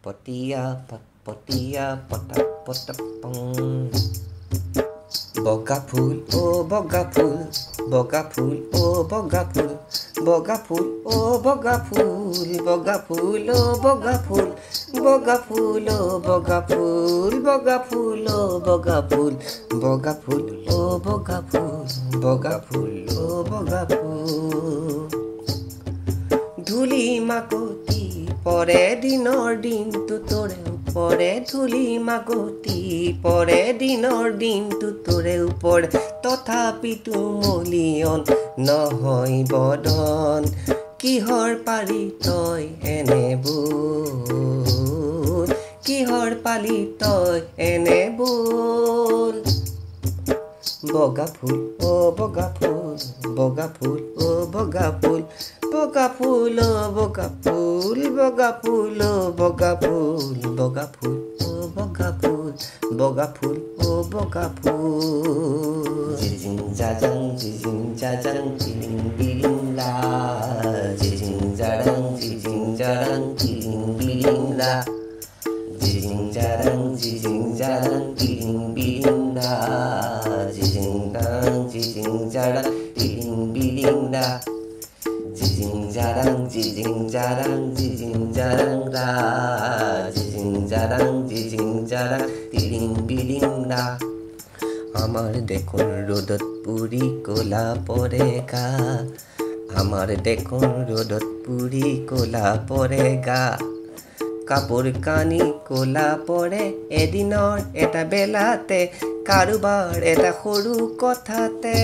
Potia potia pota pota pong. Boga ফুল ও boga ফুল boga ফুল ও boga ফুল boga ফুল ও boga ফুল boga ফুল ও boga ফুল boga ফুল ও boga ফুল boga ফুল ও boga ফুল boga ফুল ও boga ফুল boga ফুল ও boga ফুল ধুলি মাকতি পরে দিনৰ দিনটো তোৰে উপৰে ধুলি মাকতি পৰে দিনৰ দিনটো তোৰে উপৰে তথাপিতো মলিয়ন নহয় বদন কিহৰ পালি তই এনেবোৰ কিহৰ পালি তই এনেবোৰ বগা ফুল ও বগা ফুল বগা ফুল ও বগা ফুল boga ফুল ও boga ফুল boga ফুল ও boga ফুল boga ফুল ও boga ফুল boga ফুল ও boga ফুল jing jajang tiling biling la jing jarang tiling biling la jing jarang tiling biling la jing jarang tiling biling la jing jarang ra jing jarang tiling biling la আমার দেখুন রোদত পুরি কোলা পরে গা আমার দেখুন রোদত পুরি কোলা পরে গা কাপোৰ কানি কোলা পৰে এদিনৰ এটা বেলাতে কাৰোবাৰ এটা সৰু কথাতে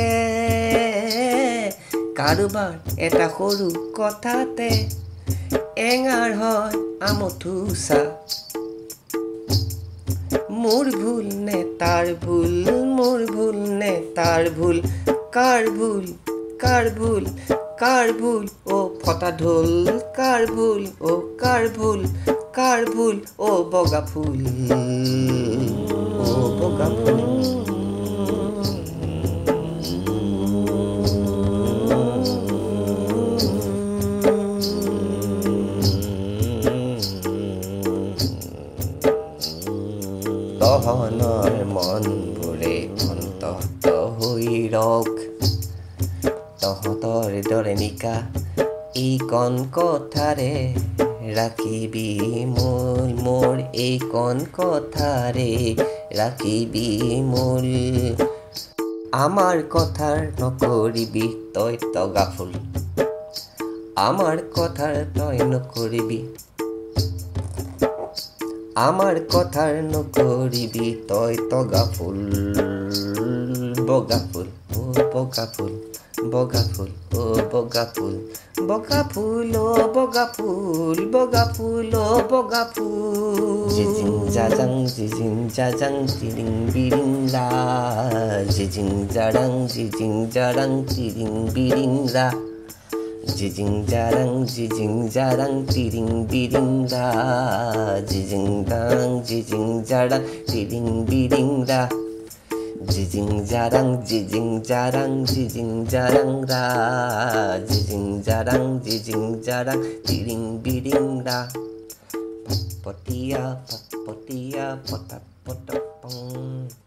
কাৰোবাৰ এটা সৰু কথাতে এঙাৰ হয় আমঠুচা মোৰ ভুল নে তাৰ ভুল মোৰ ভুল নে তাৰ ভুল কাৰ ভুল কাৰ ভুল কাৰ ভুল ও ফটা ঢোল কাৰ ভুল ও কাৰ ভুল ও বগা ফুল ও বগা ফুল তহনৰ মনবোৰে অন্তত হৈ ৰখ তহঁতৰ দৰে নিকা এই কণ কথাৰে ৰাখিবি মূল মোৰ এই কণ কথাৰে ৰাখিবি মূল আমাৰ কথাৰ নকৰিবি তই তগা ফুল আমাৰ কথাৰ তই নকৰিবি আমার কথার নকরিবি তই তগা ফুল বগা ফুল ও বগা ফুল বগা ফুল ও বগা ফুল বগা ফুল ও বগা ফুল বগা ফুল ও বগা ফুল জিজিং জাজাং তিরিং বিরিং লা জিজিং জারাং তিরিং বিরিং লা jing jarang tiring biring la jing jarang tiring biring la jing jarang ra jing jarang tiring biring la potia pota pong